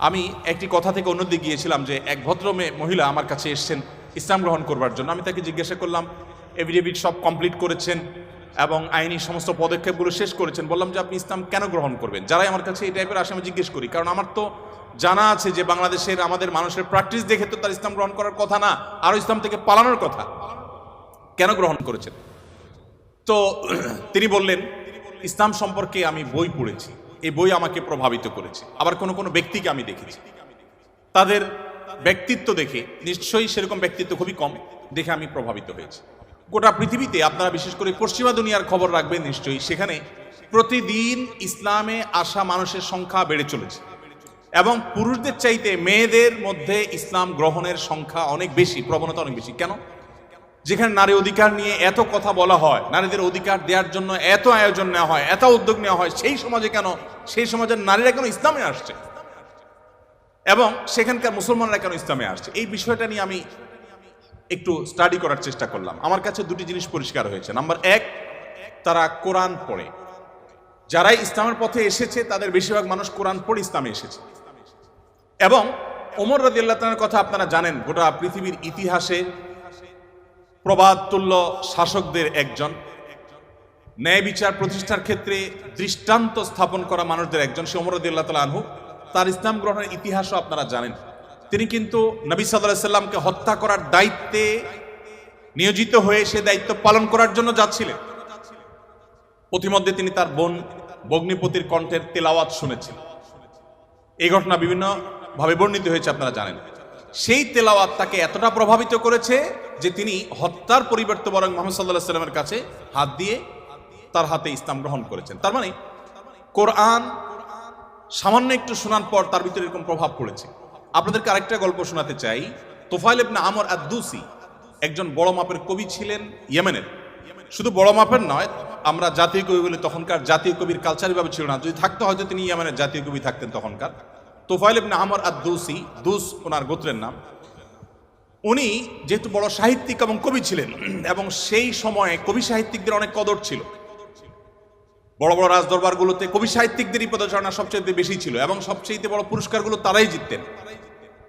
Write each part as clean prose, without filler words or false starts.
আমি একটি কথা থেকে অন্যদিকে গিয়েছিলাম যে এক ভদ্র মহিলা আমার কাছে এসেছেন ইসলাম গ্রহণ করবার জন্য। আমি তাকে জিজ্ঞাসা করলাম, এফিডেভিট সব কমপ্লিট করেছেন এবং আইনি সমস্ত পদক্ষেপগুলো শেষ করেছেন, বললাম যে আপনি ইসলাম কেন গ্রহণ করবেন? যারাই আমার কাছে এই টাইপের আসে আমি জিজ্ঞেস করি, কারণ আমার তো জানা আছে যে বাংলাদেশের আমাদের মানুষের প্র্যাকটিস দেখে তো তার ইসলাম গ্রহণ করার কথা না, আরও ইসলাম থেকে পালানোর কথা। কেন গ্রহণ করেছেন? তো তিনি বললেন, ইসলাম সম্পর্কে আমি বই পড়েছি, এই বই আমাকে প্রভাবিত করেছে। আবার কোনো কোনো ব্যক্তিকে আমি দেখেছি, তাদের ব্যক্তিত্ব দেখে, নিশ্চয়ই সেরকম ব্যক্তিত্ব খুবই কম, দেখে আমি প্রভাবিত হয়েছি। গোটা পৃথিবীতে আপনারা বিশেষ করে পশ্চিমা দুনিয়ার খবর রাখবেন নিশ্চয়ই, সেখানে প্রতিদিন ইসলামে আসা মানুষের সংখ্যা বেড়ে চলেছে এবং পুরুষদের চাইতে মেয়েদের মধ্যে ইসলাম গ্রহণের সংখ্যা অনেক বেশি, প্রবণতা অনেক বেশি। কেন? যেখানে নারী অধিকার নিয়ে এত কথা বলা হয়, নারীদের অধিকার দেওয়ার জন্য এত আয়োজন নেওয়া হয়, এত উদ্যোগ নেওয়া হয়, সেই সমাজে কেন, সেই সমাজের নারীরা কেন ইসলামে আসছে এবং সেখানকার মুসলমানরা কেন ইসলামে আসছে, এই বিষয়টা নিয়ে আমি একটু স্টাডি করার চেষ্টা করলাম। আমার কাছে দুটি জিনিস পরিষ্কার হয়েছে। নাম্বার এক, তারা কোরআন পড়ে। যারাই ইসলামের পথে এসেছে তাদের বেশিরভাগ মানুষ কোরআন পড়ে ইসলামে এসেছে। এবং ওমর রাদিয়াল্লাহু তাআলার কথা আপনারা জানেন, গোটা পৃথিবীর ইতিহাসে প্রবাদতুল্য শাসকদের একজন, ন্যায় বিচার প্রতিষ্ঠার ক্ষেত্রে দৃষ্টান্ত স্থাপন করা মানুষদের একজন, সে ওমর রাদিয়াল্লাহু তাআলা আনহু। তার ইসলাম গ্রহণের ইতিহাসও আপনারা জানেন। তিনি কিন্তু নবী সাল্লাল্লাহু আলাইহি সাল্লামকে হত্যা করার দায়িত্বে নিয়োজিত হয়ে সে দায়িত্ব পালন করার জন্য যাচ্ছিলেন। প্রতিমধ্যে তিনি তার বোন ভগ্নিপতির কণ্ঠের তেলাওয়াত শুনেছেন। এই ঘটনা বিভিন্ন ভাবে বর্ণিত হয়েছে, আপনারা জানেন। সেই তেলাওয়াত তাকে এতটা প্রভাবিত করেছে যে তিনি হত্যার পরিবর্তে বরং মুহাম্মদ সাল্লাল্লাহু আলাইহি সাল্লামের কাছে হাত দিয়ে তার হাতে ইসলাম গ্রহণ করেছেন। তার মানে কোরআন সামান্য একটু শোনার পর তার ভিতরে এরকম প্রভাব পড়েছে। আপনাদেরকে আরেকটা গল্প শোনাতে চাই। তুফাইল ইবনে আমর আদ-দুসি একজন বড় মাপের কবি ছিলেন ইয়েমেনের। শুধু বড় মাপের নয়, আমরা জাতীয় কবি বলি, তখনকার জাতীয় কবির কালচার ভাবে ছিল না, যদি থাকতো হয়তো তিনি ইয়েমেনের জাতীয় কবি থাকতেন তখনকার। তুফাইল ইবনে আমর আদ-দুসি, দুস ওনার গোত্রের নাম। উনি যেহেতু বড় সাহিত্যিক এবং কবি ছিলেন এবং সেই সময়ে কবি সাহিত্যিকদের অনেক কদর ছিল, বড় বড় রাজদরবারগুলোতে কবি সাহিত্যিকদেরই পদচারণা সবচেয়ে বেশি ছিল এবং সবচেয়ে বড় পুরস্কারগুলো তারাই জিততেন।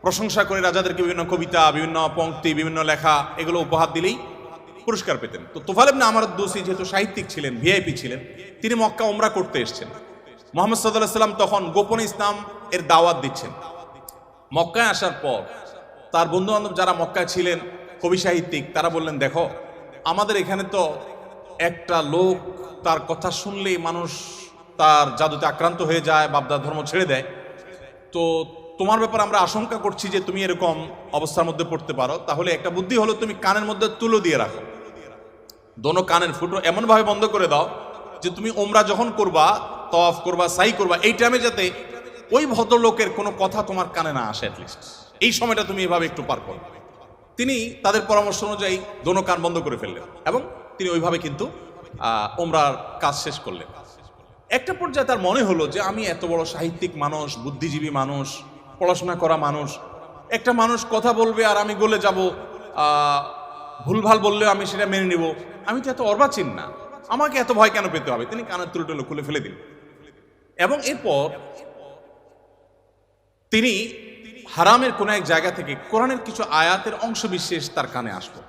প্রশংসা করে রাজাদেরকে বিভিন্ন কবিতা, বিভিন্ন পংক্তি, বিভিন্ন লেখা এগুলো উপহার দিলেই পুরস্কার পেতেন। তো তুফাইল ইবনে আমর আদ-দুসি যেহেতু সাহিত্যিক ছিলেন, ভিআইপি ছিলেন, তিনি মক্কা উমরা করতে এসেছেন। মুহাম্মদ সাল্লাল্লাহু আলাইহি সাল্লাম তখন গোপনে ইসলাম এর দাওয়াত দিচ্ছেন। মক্কায় আসার পর তার বন্ধু বান্ধব যারা মক্কায় ছিলেন কবি সাহিত্যিক, তারা বললেন, দেখো আমাদের এখানে তো একটা লোক, তার কথা শুনলেই মানুষ তার জাদুতে আক্রান্ত হয়ে যায়, বাপদার ধর্ম ছেড়ে দেয়। তো তোমার ব্যাপারে আমরা আশঙ্কা করছি যে তুমি এরকম অবস্থার মধ্যে পড়তে পারো। তাহলে একটা বুদ্ধি হলো, তুমি কানের মধ্যে তুলো দিয়ে রাখো, দোনো কানের ফুটো এমনভাবে বন্ধ করে দাও যে তুমি ওমরা যখন করবা, তওয়াফ করবা, সাই করবা, এই টাইমে যাতে ওই ভদ্রলোকের কোনো কথা তোমার কানে না আসে, অ্যাটলিস্ট এই সময়টা তুমি এভাবে একটু পার করো। তিনি তাদের পরামর্শ অনুযায়ী দোনো কান বন্ধ করে ফেললেন এবং তিনি ওইভাবে কিন্তু ওমরার কাজ শেষ করলেন। একটা পর্যায়ে তার মনে হলো যে আমি এত বড় সাহিত্যিক মানুষ, বুদ্ধিজীবী মানুষ, পড়াশোনা করা মানুষ, একটা মানুষ কথা বলবে আর আমি গলে যাব, ভুলভাল বললেও আমি সেটা মেনে নিব, আমি তো এত অর্বাচীন না, আমাকে এত ভয় কেন পেতে হবে? তিনি কানের তুলো খুলে ফেলে দিলেন এবং এরপর তিনি হারামের কোন এক জায়গা থেকে কোরআনের কিছু আয়াতের অংশ বিশেষ তার কানে আসলো।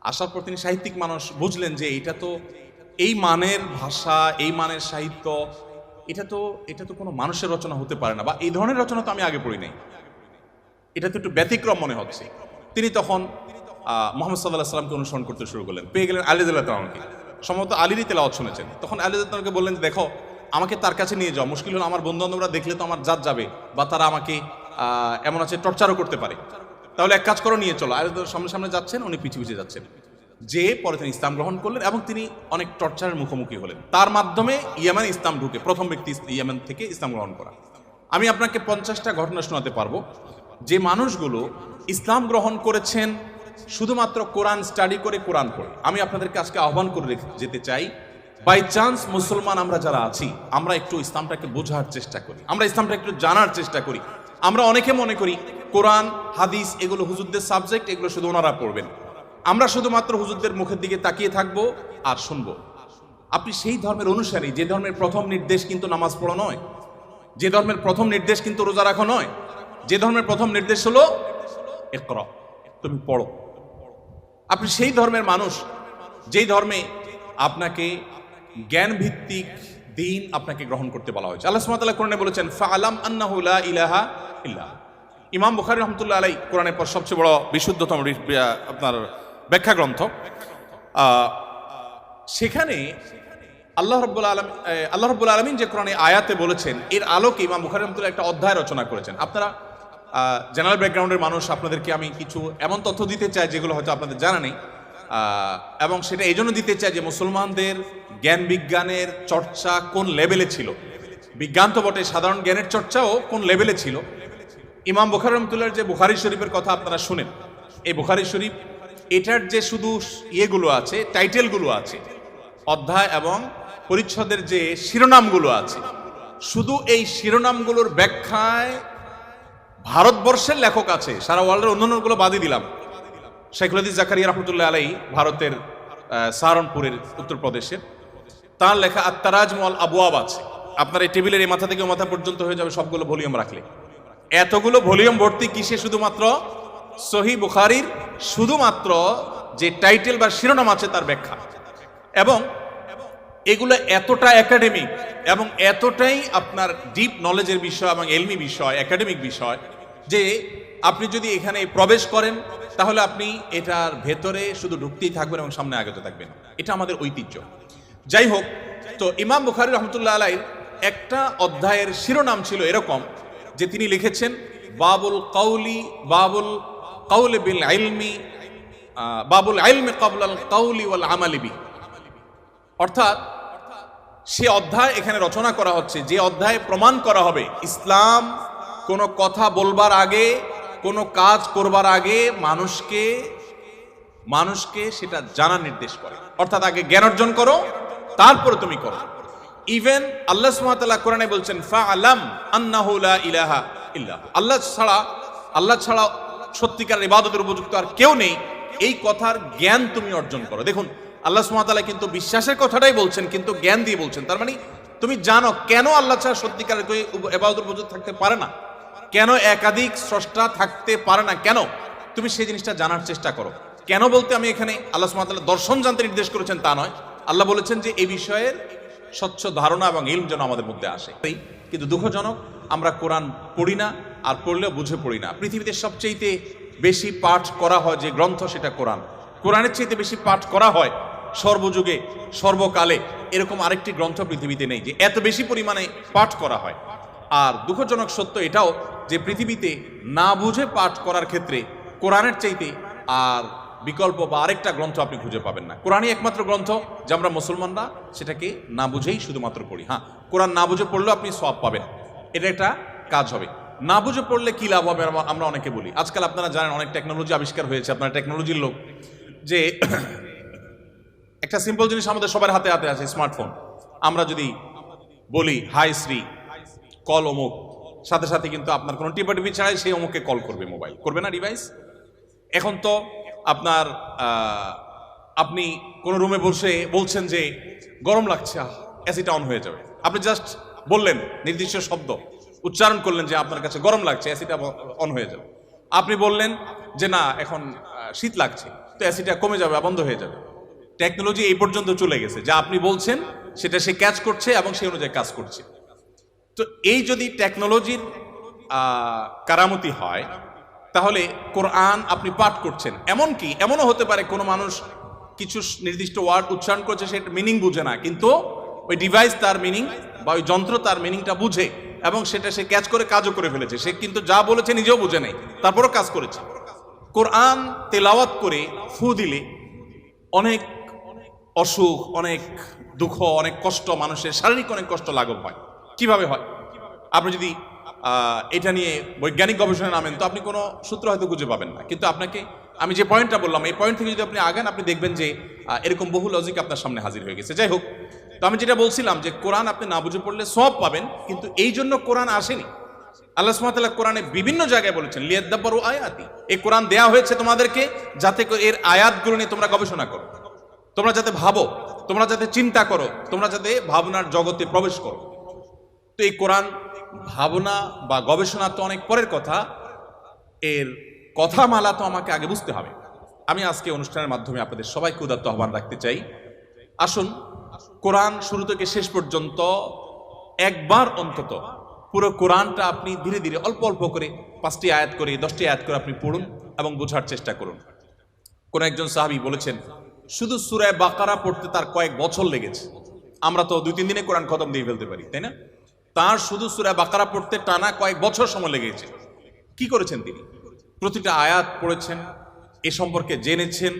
আসার পর তিনি সাহিত্যিক মানুষ, বুঝলেন যে এটা তো এই মানের ভাষা, এই মানের সাহিত্য, এটা তো কোনো মানুষের রচনা হতে পারে না, বা এই ধরনের রচনা তো আমি আগে পড়ি নাই, এটা তো একটু ব্যতিক্রম মনে হচ্ছে। তিনি তখন মুহাম্মদ সাল্লাল্লাহু আলাইহি সাল্লামকে অনুসরণ করতে শুরু করলেন। পেয়ে গেলেন আলী রাদিয়াল্লাহু তাআলাকে, সম্ভবত আলীরই তেলাওয়াত শুনেছেন। তখন আলী রাদিয়াল্লাহু তাআলাকে বললেন, দেখো আমাকে তার কাছে নিয়ে যাও, মুশকিল হলো আমার বন্ধু বান্ধবরা দেখলে তো আমার জাত যাবে, বা তারা আমাকে এমন আছে টর্চারও করতে পারে, তাহলে এক কাজ করো, নিয়ে চলো। আলী রাদিয়াল্লাহু সামনে সামনে যাচ্ছেন, উনি পিছিয়ে পিছিয়ে যাচ্ছেন। যে পরে তিনি ইসলাম গ্রহণ করলেন এবং তিনি অনেক টর্চারের মুখোমুখি হলেন। তার মাধ্যমে ইয়েমেন ইসলাম ঢুকে, প্রথম ব্যক্তি ইয়েমেন থেকে ইসলাম গ্রহণ করা। আমি আপনাকে 50টা ঘটনা শোনাতে পারবো যে মানুষগুলো ইসলাম গ্রহণ করেছেন শুধুমাত্র কোরআন স্টাডি করে, কোরআন পড়ে। আমি আপনাদেরকে আজকে আহ্বান করে যেতে চাই, বাই চান্স মুসলমান আমরা যারা আছি, আমরা একটু ইসলামটাকে বোঝার চেষ্টা করি, আমরা ইসলামটা একটু জানার চেষ্টা করি। আমরা অনেকে মনে করি কোরআন হাদিস এগুলো হুজুরদের সাবজেক্ট, এগুলো শুধু ওনারা পড়বেন, আমরা শুধুমাত্র হুজুরদের মুখের দিকে তাকিয়ে থাকবো আর শুনবো। আপনি সেই ধর্মের অনুসারী যে ধর্মের প্রথম নির্দেশ কিন্তু নামাজ পড়া নয়, যে ধর্মের প্রথম নির্দেশ কিন্তু রোজা রাখা নয়, যে ধর্মের প্রথম নির্দেশ হলো ইকরা, তুমি পড়ো। আপনি সেই ধর্মের মানুষ যেই ধর্মে আপনাকে জ্ঞান ভিত্তিক দিন আপনাকে গ্রহণ করতে বলা হয়েছে। আল্লাহ সুবহানাহু ওয়া তাআলা কোরআনে বলেছেন ফাআলাম আন্নাহু লা ইলাহা ইল্লাহ। ইমাম বুখারী রাহমাতুল্লাহ আলাইহি কোরআনের পর সবচেয়ে বড় বিশুদ্ধতম আপনার ব্যাখ্যা গ্রন্থ, সেখানে আল্লাহ রাব্বুল আলামিন যে কোরআনে আয়াতে বলেছেন এর আলোকে ইমাম বুখারী রাহমাতুল্লাহ একটা অধ্যায় রচনা করেছেন। আপনারা জেনারেল ব্যাকগ্রাউন্ডের মানুষ, আপনাদেরকে আমি কিছু এমন তথ্য দিতে চাই যেগুলো হয়তো আপনাদের জানা নেই, এবং সেটা এই জন্য দিতে চাই যে মুসলমানদের জ্ঞান বিজ্ঞানের চর্চা কোন লেভেলে ছিল, বিজ্ঞান তো বটে, সাধারণ জ্ঞানের চর্চাও কোন লেভেলে ছিল। ইমাম বুখারী রাহমাতুল্লাহর যে বুখারী শরীফের কথা আপনারা শুনেন, এই বুখারী শরীফ এটার যে শুধু ইয়েগুলো আছে, টাইটেলগুলো আছে, অধ্যায় এবং পরিচ্ছদের যে শিরোনামগুলো আছে, শুধু এই শিরোনামগুলোর ব্যাখ্যায় ভারতবর্ষের লেখক আছে, সারা ওয়ার্ল্ডের অন্যান্যগুলো বাদই দিলাম। শাইখুল হাদিস জাকারিয়া রাহমাতুল্লাহ আলাইহি ভারতের সাহারানপুরের উত্তরপ্রদেশের, তার লেখা আত-তারাজম ওয়াল আবওয়াব আছে। আপনার এই টেবিলের এই মাথা থেকে মাথা পর্যন্ত হয়ে যাবে সবগুলো ভলিউম রাখলে। এতগুলো ভলিউম ভর্তি কিসে? শুধুমাত্র সহিহ বুখারীর শুধুমাত্র যে টাইটেল বা শিরোনাম আছে তার ব্যাখ্যা। এবং এগুলো এতটা একাডেমিক এবং এতটাই আপনার ডিপ নলেজের বিষয় এবং এলমি বিষয়, একাডেমিক বিষয়, যে আপনি যদি এখানে প্রবেশ করেন তাহলে আপনি এটার ভেতরে শুধু ঢুকতেই থাকবেন এবং সামনে আগতে থাকবেন। এটা আমাদের ঐতিহ্য। যাই হোক, তো ইমাম বুখারী রাহমাতুল্লাহ আলাইহির একটা অধ্যায়ের শিরোনাম ছিল এরকম যে তিনি লিখেছেন বাবুল কাউলি বিল ইলমি, বাবুল ইলমি ক্বাবলাল কাউলি ওয়াল আমালি বি। অর্থাৎ সে অধ্যায় এখানে রচনা করা হচ্ছে যে অধ্যায়ে প্রমাণ করা হবে ইসলাম কোনো কথা বলবার আগে, কোনো কাজ করবার আগে মানুষকে সেটা জানার নির্দেশ করে। অর্থাৎ আগে জ্ঞান অর্জন করো, তারপরে তুমি করো। ইভেন আল্লাহ সুবহানাহু ওয়া তাআলা কোরআনে বলছেন ফাআলাম আন্নাহু লা ইলাহা ইল্লাহ, আল্লাহ ছাড়া সত্যিকার ইবাদতের উপযুক্ত আর কেউ নেই, এই কথার জ্ঞান তুমি অর্জন করো। দেখুন, আল্লাহ সুবহানাহু ওয়া তাআলা কিন্তু বিশ্বাসের কথাটাই বলছেন, কিন্তু জ্ঞান দিয়ে বলছেন। তার মানে তুমি জানো কেন আল্লাহ ছাড়া সত্যিকার ইবাদতের উপযুক্ত থাকতে পারে না, কেন একাধিক স্রষ্টা থাকতে পারে না, কেন তুমি সেই জিনিসটা জানার চেষ্টা করো। কেন বলতে আমি এখানে আল্লাহ সুবহানাহু ওয়া তাআলা দর্শন জানতে নির্দেশ করেছেন তা নয়, আল্লাহ বলেছেন যে এই বিষয়ের স্বচ্ছ ধারণা এবং ইলম যেন আমাদের মধ্যে আসে। কিন্তু দুঃখজনক, আমরা কোরআন পড়ি না, আর পড়লেও বুঝে পড়ি না। পৃথিবীতে সবচেয়ে বেশি পাঠ করা হয় যে গ্রন্থ সেটা কোরআন। কোরআনের চেয়ে বেশি পাঠ করা হয় সর্বযুগে সর্বকালে এরকম আরেকটি গ্রন্থ পৃথিবীতে নেই যে এত বেশি পরিমাণে পাঠ করা হয়। আর দুঃখজনক সত্য এটাও যে পৃথিবীতে না বুঝে পাঠ করার ক্ষেত্রে কোরআনের চাইতে আর বিকল্প বা আরেকটা গ্রন্থ আপনি খুঁজে পাবেন না। কোরআনই একমাত্র গ্রন্থ যে আমরা মুসলমানরা সেটাকে না বুঝেই শুধুমাত্র পড়ি। হ্যাঁ, কোরআন না বুঝে পড়লেও আপনি সওয়াব পাবেন, এটা একটা কাজ হবে। না বুঝে পড়লে কি লাভ হবে আমরা অনেকে বলি। আজকাল আপনারা জানেন অনেক টেকনোলজি আবিষ্কার হয়েছে, আপনারা টেকনোলজির লোক, যে একটা সিম্পল জিনিস আমাদের সবার হাতে হাতে আছে, স্মার্টফোন। আমরা যদি বলি হাই শ্রী কল অমুক, সাথে সাথে কিন্তু আপনার কোনো টিপাটিপি ছাড়াই সেই অমুককে কল করবে, মোবাইল করবে না ডিভাইস। এখন তো আপনার আপনি কোনো রুমে বসে বলছেন যে গরম লাগছে, এসিটা অন হয়ে যাবে। আপনি জাস্ট বললেন, নির্দিষ্ট শব্দ উচ্চারণ করলেন যে আপনার কাছে গরম লাগছে, এসিটা অন হয়ে যাবে। আপনি বললেন যে না এখন শীত লাগছে, তো এসিটা কমে যাবে, বন্ধ হয়ে যাবে। টেকনোলজি এই পর্যন্ত চলে গেছে, যা আপনি বলছেন সেটা সে ক্যাচ করছে এবং সেই অনুযায়ী কাজ করছে। তো এই যদি টেকনোলজির কারামতি হয়, তাহলে কোরআন আপনি পাঠ করছেন, এমনকি এমনও হতে পারে কোনো মানুষ কিছু নির্দিষ্ট ওয়ার্ড উচ্চারণ করছে, সেটা মিনিং বুঝে না, কিন্তু ওই ডিভাইস তার মিনিং বা ওই যন্ত্র তার মিনিংটা বুঝে এবং সেটা সে ক্যাচ করে কাজও করে ফেলেছে। সে কিন্তু যা বলেছে নিজেও বুঝে নেই, তারপরও কাজ করেছে। কোরআন তেলাওয়াত করে ফু দিলে অনেক অসুখ, অনেক দুঃখ, অনেক কষ্ট, মানুষের শারীরিক অনেক কষ্ট লাঘব হয়। কিভাবে হয়? আপনি যদি এটা নিয়ে বৈজ্ঞানিক গবেষণায় নামেন তো আপনি কোনো সূত্র হয়তো খুঁজে পাবেন না, কিন্তু আপনাকে আমি যে পয়েন্টটা বললাম এই পয়েন্ট থেকে যদি আপনি আগান, আপনি দেখবেন যে এরকম বহু লজিক আপনার সামনে হাজির হয়ে গেছে। যাই হোক, তো আমি যেটা বলছিলাম যে কোরআন আপনি না বুঝে পড়লে সওয়াব পাবেন, কিন্তু এই জন্য কোরআন আসেনি। আল্লাহ সুবহানাহু ওয়া তাআলা কোরআনে বিভিন্ন জায়গায় বলেছেন লিয়াদাব্বারু আয়াতি, এই কোরআন দেয়া হয়েছে তোমাদেরকে যাতে এর আয়াতগুলো নিয়ে তোমরা গবেষণা করো, তোমরা যাতে ভাবো, তোমরা যাতে চিন্তা করো, তোমরা যাতে ভাবনার জগতে প্রবেশ করো। তো এই কোরআন ভাবনা বা গবেষণা তো অনেক পরের কথা, এর কথামালা তো আমাকে আগে বুঝতে হবে। আমি আজকে অনুষ্ঠানের মাধ্যমে আপনাদের সবাইকে উদাত্ত আহ্বান রাখতে চাই, আসুন কোরআন শুরু থেকে শেষ পর্যন্ত একবার অন্তত পুরো কোরআনটা আপনি ধীরে ধীরে অল্প অল্প করে 5টি আয়াত করে 10টি আয়াত করে আপনি পড়ুন এবং বোঝার চেষ্টা করুন। কোন একজন সাহাবী বলেছেন শুধু সূরা বাকারা পড়তে তার কয়েক বছর লেগেছে। আমরা তো 2-3 দিনে কোরআন খতম দিয়ে ফেলতে পারি, তাই না? তার শুধু সূরা বাকারা পড়তে টানা কয়েক বছর সময় লেগেছে। কি করেছেন তিনি? প্রতিটা আয়াত পড়েছেন, এ সম্পর্কে জেনেছেন,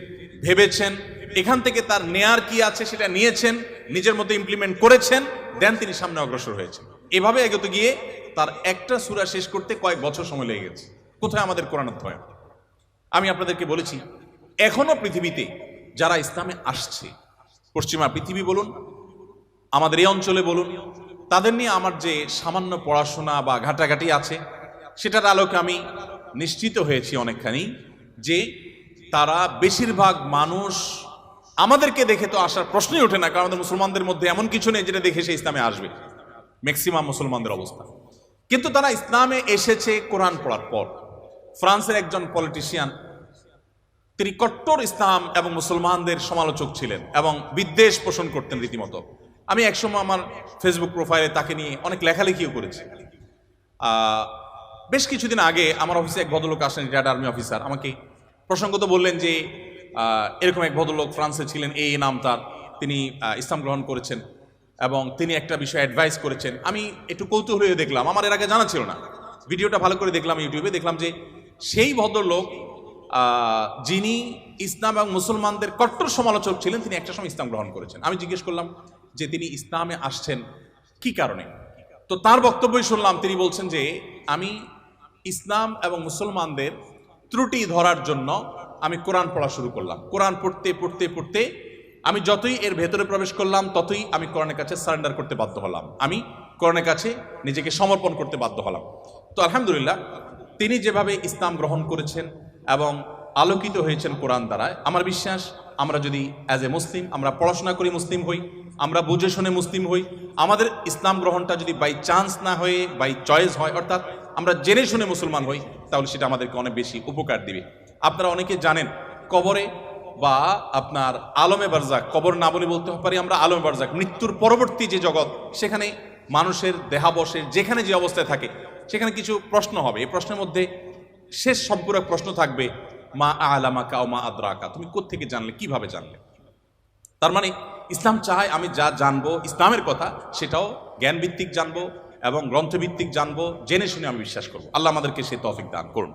ভেবেছেন, এখান থেকে তার নেয়ার কি আছে সেটা নিয়েছেন, নিজের মতো ইমপ্লিমেন্ট করেছেন, দেন তিনি সামনে অগ্রসর হয়েছেন। এভাবে এগোতে গিয়ে তার একটা সূরা শেষ করতে কয়েক বছর সময় লেগে গেছে। কোথায় আমাদের কোরআন অধ্যয়ন? আমি আপনাদেরকে বলেছি, এখনো পৃথিবীতে যারা ইসলামে আসছে, পশ্চিমা পৃথিবী বলুন, আমাদের এই অঞ্চলে বলুন, তাদের নিয়ে আমার যে সামান্য পড়াশোনা বা ঘাটাঘাটি আছে, সেটার আলোকে আমি নিশ্চিত হয়েছি অনেকখানি যে তারা বেশিরভাগ মানুষ আমাদেরকে দেখে তো আসার প্রশ্নই ওঠে না, কারণ আমাদের মুসলমানদের মধ্যে এমন কিছু নেই যেটা দেখে সে ইসলামে আসবে, ম্যাক্সিমাম মুসলমানদের অবস্থা। কিন্তু তারা ইসলামে এসেছে কোরআন পড়ার পর। ফ্রান্সের একজন পলিটিশিয়ান, তিনি কট্টর ইসলাম এবং মুসলমানদের সমালোচক ছিলেন এবং বিদ্বেষ পোষণ করতেন রীতিমতো। আমি একসময় আমার ফেসবুক প্রোফাইলে তাকে নিয়ে অনেক লেখালেখিও করেছি। বেশ কিছুদিন আগে আমার অফিসে এক ভদ্রলোক আসেন, রিটায়ার্ড আর্মি অফিসার, আমাকে প্রসঙ্গত বললেন যে এরকম এক ভদ্রলোক ফ্রান্সে ছিলেন, এই নাম তার, তিনি ইসলাম গ্রহণ করেছেন এবং তিনি একটা বিষয়ে অ্যাডভাইস করেছেন। আমি একটু কৌতূহল হয়ে দেখলাম, আমার এর আগে জানা ছিল না, ভিডিওটা ভালো করে দেখলাম ইউটিউবে, দেখলাম যে সেই ভদ্রলোক যিনি ইসলাম এবং মুসলমানদের কট্টর সমালোচক ছিলেন, তিনি একটা সময় ইসলাম গ্রহণ করেছেন। আমি জিজ্ঞেস করলাম যে তিনি ইসলামে আসছেন কি কারণে? তো তার বক্তব্যই শুনলাম, তিনি বলছেন যে আমি ইসলাম এবং মুসলমানদের ত্রুটি ধরার জন্য আমি কোরআন পড়া শুরু করলাম। কোরআন পড়তে পড়তে পড়তে আমি যতই এর ভেতরে প্রবেশ করলাম ততই আমি কোরআনের কাছে সারেন্ডার করতে বাধ্য হলাম, আমি কোরআনের কাছে নিজেকে সমর্পণ করতে বাধ্য হলাম। তো আলহামদুলিল্লাহ, তিনি যেভাবে ইসলাম গ্রহণ করেছেন এবং আলোকিত হয়েছেন কোরআন দ্বারা, আমার বিশ্বাস আমরা যদি অ্যাজ এ মুসলিম আমরা পড়াশোনা করি মুসলিম হই, আমরা বুঝে শুনে মুসলিম হই, আমাদের ইসলাম গ্রহণটা যদি বাই চান্স না হয়ে বাই চয়েস হয়, অর্থাৎ আমরা জেনে শুনে মুসলমান হই, তাহলে সেটা আমাদেরকে অনেক বেশি উপকার দিবে। আপনারা অনেকে জানেন কবরে বা আপনার আলমে বারজাক, কবর না বলে বলতে পারি আমরা আলমে বারজাক, মৃত্যুর পরবর্তী যে জগৎ, সেখানে মানুষের দেহাবশের যেখানে যে অবস্থায় থাকে সেখানে কিছু প্রশ্ন হবে। এই প্রশ্নের মধ্যে শেষ সম্পূরক প্রশ্ন থাকবে, মা আলামাকা ও মা আদরাকা, তুমি কোত্থেকে জানলে, কিভাবে জানলে? তার মানে ইসলাম চায় আমি যা জানবো ইসলামের কথা, সেটাও জ্ঞান ভিত্তিক জানবো এবং গ্রন্থভিত্তিক জানবো, জেনে শুনে আমি বিশ্বাস করবো। আল্লাহ আমাদেরকে সেই তৌফিক দান করুন।